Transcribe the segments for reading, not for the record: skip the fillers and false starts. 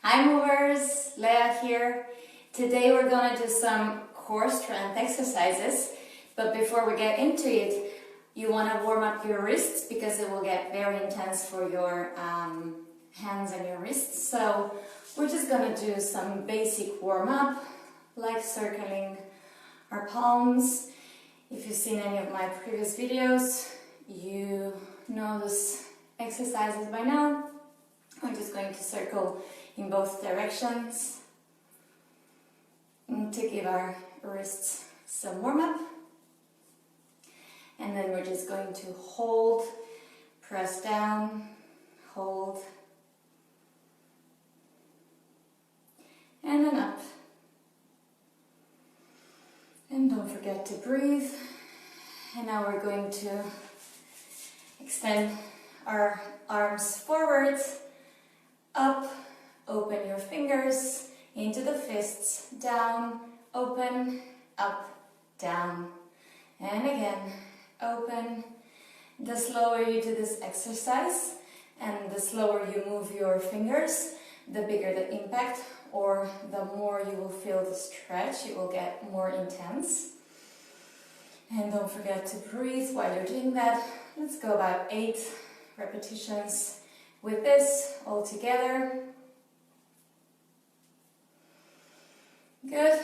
Hi movers, Leia here. Today we're going to do some core strength exercises, but before we get into it, you want to warm up your wrists because it will get very intense for your hands and your wrists. So we're just going to do some basic warm up, like circling our palms. If you've seen any of my previous videos, you know those exercises by now. We're just going to circle in both directions to give our wrists some warm up. And then we're just going to hold, press down, hold, and then up. And don't forget to breathe. And now we're going to extend our arms forward, up, open your fingers into the fists, down, open, up, down, and again, open. The slower you do this exercise and the slower you move your fingers, the bigger the impact, or the more you will feel the stretch. It will get more intense. And don't forget to breathe while you're doing that. Let's go about 8 repetitions with this all together. Good.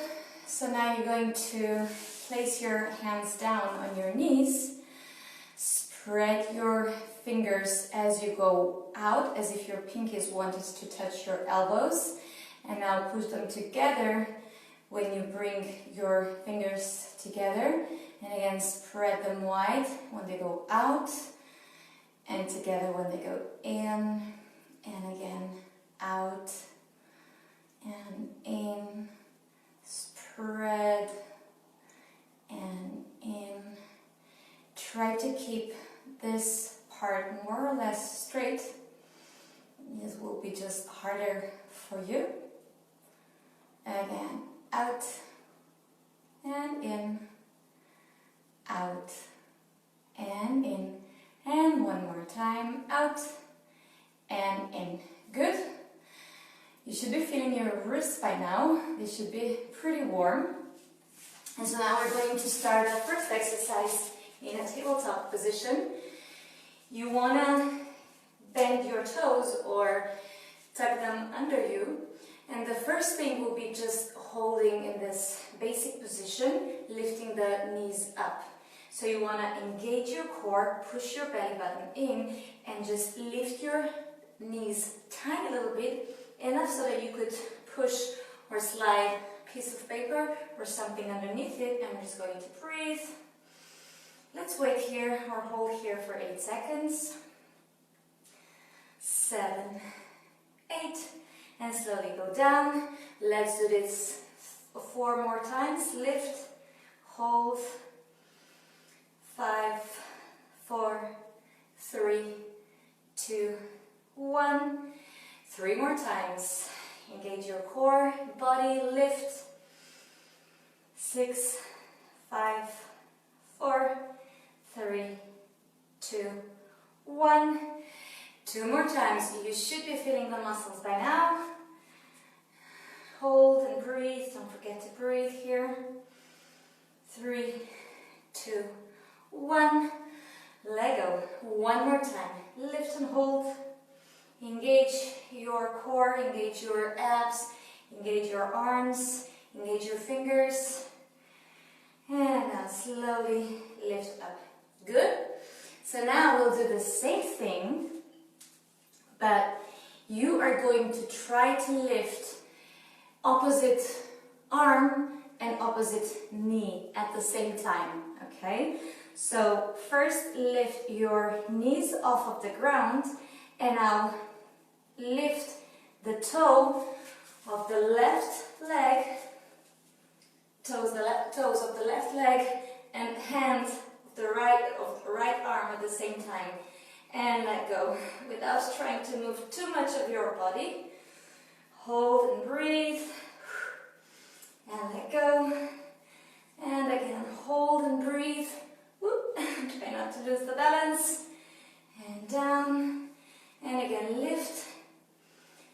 So now you're going to place your hands down on your knees. Spread your fingers as you go out, as if your pinkies wanted to touch your elbows. And now push them together when you bring your fingers together. And again, spread them wide when they go out. And together when they go in. And again, out. And in. Spread. And in. Try to keep this part more or less straight. This will be just harder for you. Again, out and in, out and in, and one more time, out and in. Good. You should be feeling your wrists by now. They should be pretty warm. And so now we're going to start the first exercise in a tabletop position. You want to bend your toes or tuck them under you. And the first thing will be just holding in this basic position, lifting the knees up. So you want to engage your core, push your belly button in, and just lift your knees tiny little bit, enough so that you could push or slide a piece of paper or something underneath it. And we're just going to breathe. Let's wait here or hold here for 8 seconds. 7, 8, and slowly go down. Let's do this 4 more times. Lift, hold. 5, 4, 3, 2, 1. 3 more times. Engage your core, body, lift. 6, 5, 4, 3, 2, 1. 2 more times. You should be feeling the muscles by now. Hold and breathe. Don't forget to breathe here. 3, 2, 1. Let go. 1 more time. Lift and hold. Engage your core, engage your abs, engage your arms, engage your fingers. And now slowly lift up. Good. So now we'll do the same thing, but you are going to try to lift opposite arm and opposite knee at the same time, okay? So first lift your knees off of the ground, and now lift the toe of the left leg, toes of the left leg, and hand of the right arm at the same time. And let go without trying to move too much of your body. Hold and breathe. And let go. And again, hold and breathe. Whoop. Try not to lose the balance. And down. And again, lift.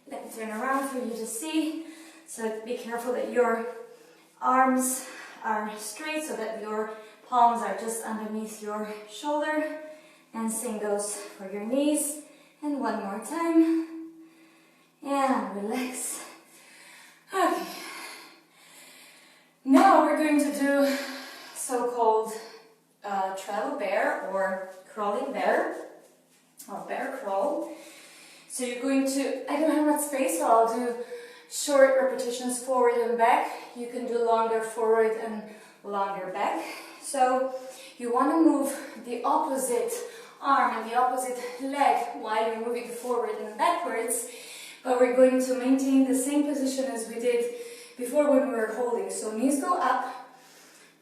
Let me turn around for for you to see, so be careful that your arms are straight so that your palms are just underneath your shoulder, and same goes for your knees. And one more time, and relax. Okay, now we're going to do so-called travel bear or crawling bear, or bear crawl. So you're going to, I don't have much space, so I'll do short repetitions forward and back. You can do longer forward and longer back. So you want to move the opposite arm and the opposite leg while you're moving forward and backwards, but we're going to maintain the same position as we did before when we were holding. So knees go up,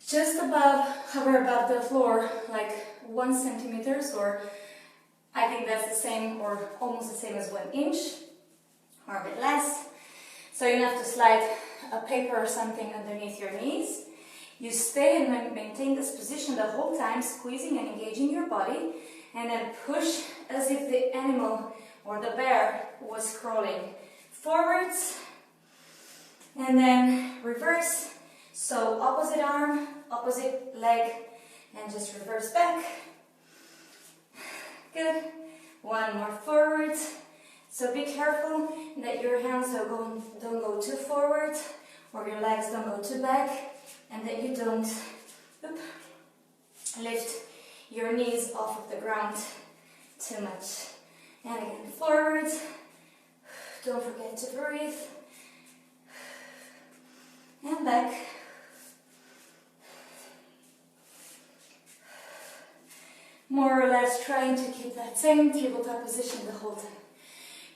just above, hover above the floor, like 1 centimeter, or I think that's the same or almost the same as 1 inch, or a bit less. So you have to slide a paper or something underneath your knees. You stay and maintain this position the whole time, squeezing and engaging your body, and then push as if the animal or the bear was crawling forwards, and then reverse. So opposite arm, opposite leg, and just reverse back. Good. One more forward. So be careful that your hands don't go too forward, or your legs don't go too back, and that you don't lift your knees off of the ground too much. And again, forward. Don't forget to breathe. And back. More or less trying to keep that same tabletop position the whole time.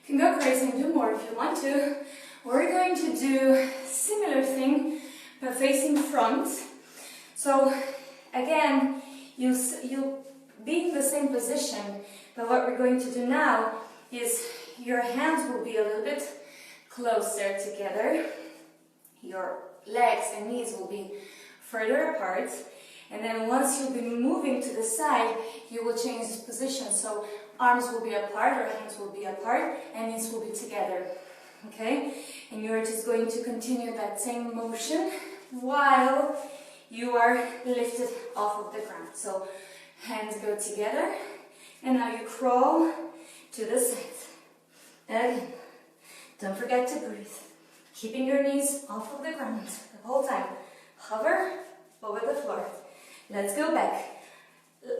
You can go crazy and do more if you want to. We're going to do similar thing but facing front. So again, you'll be in the same position, but what we're going to do now is your hands will be a little bit closer together. Your legs and knees will be further apart. And then once you'll be moving to the side, you will change this position. So arms will be apart, or hands will be apart, and knees will be together. Okay? And you're just going to continue that same motion while you are lifted off of the ground. So hands go together, and now you crawl to the side. Again, don't forget to breathe. Keeping your knees off of the ground the whole time. Hover over the floor. Let's go back.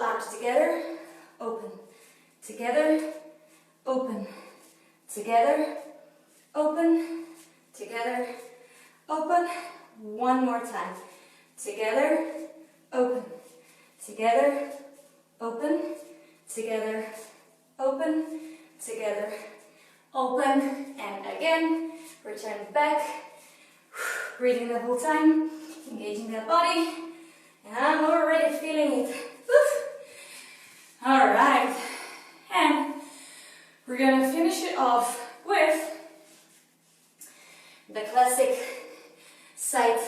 Arms together, open. Together, open. Together, open. Together, open. One more time. Together, open. Together, open. Together, open. Together, open. And again, return back. Breathing the whole time, engaging that body. And I'm already feeling it. Alright. And we're going to finish it off with the classic side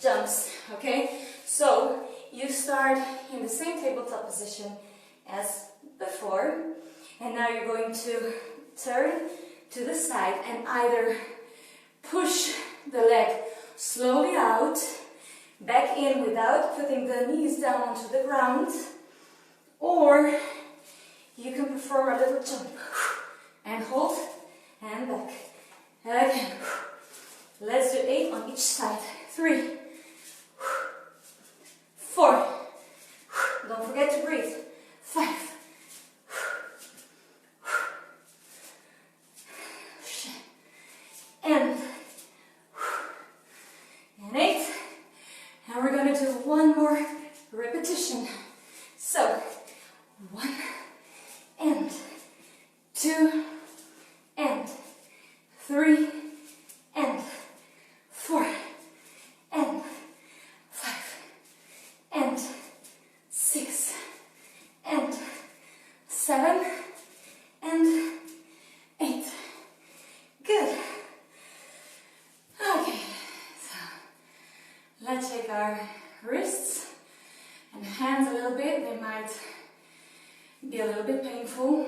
jumps. Okay? So you start in the same tabletop position as before. And now you're going to turn to the side and either push the leg slowly out, back in without putting the knees down onto the ground, or you can perform a little jump and hold and back. Again. Let's do 8 on each side. 3, 4, don't forget to breathe. 5, and 8. And we're going to do one more repetition. So 1 and 2 and 3 and 4 and 5 and 6 and 7 and 8. Good. Okay, so let's shake our wrists and hands a little bit. They might be a little bit painful.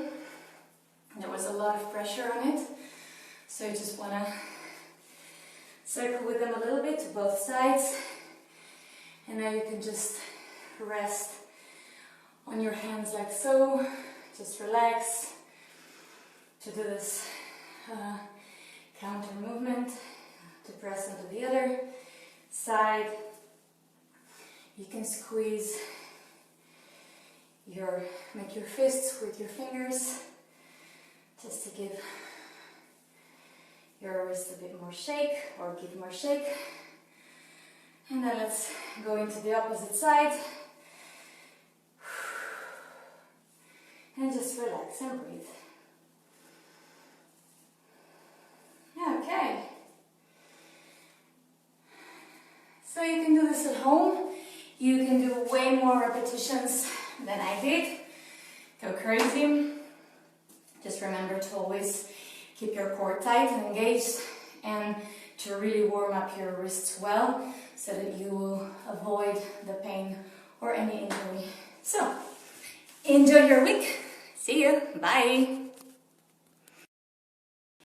There was a lot of pressure on it. So you just want to circle with them a little bit to both sides. And now you can just rest on your hands like so. Just relax to do this counter movement to press onto the other side. You can squeeze make your fists with your fingers just to give your wrist a bit more shake, or give more shake. And then let's go into the opposite side. And just relax and breathe. Okay. So you can do this at home. You can do way more repetitions than I did. Go crazy. Just remember to always keep your core tight and engaged, and to really warm up your wrists well so that you will avoid the pain or any injury. So, enjoy your week. See you. Bye.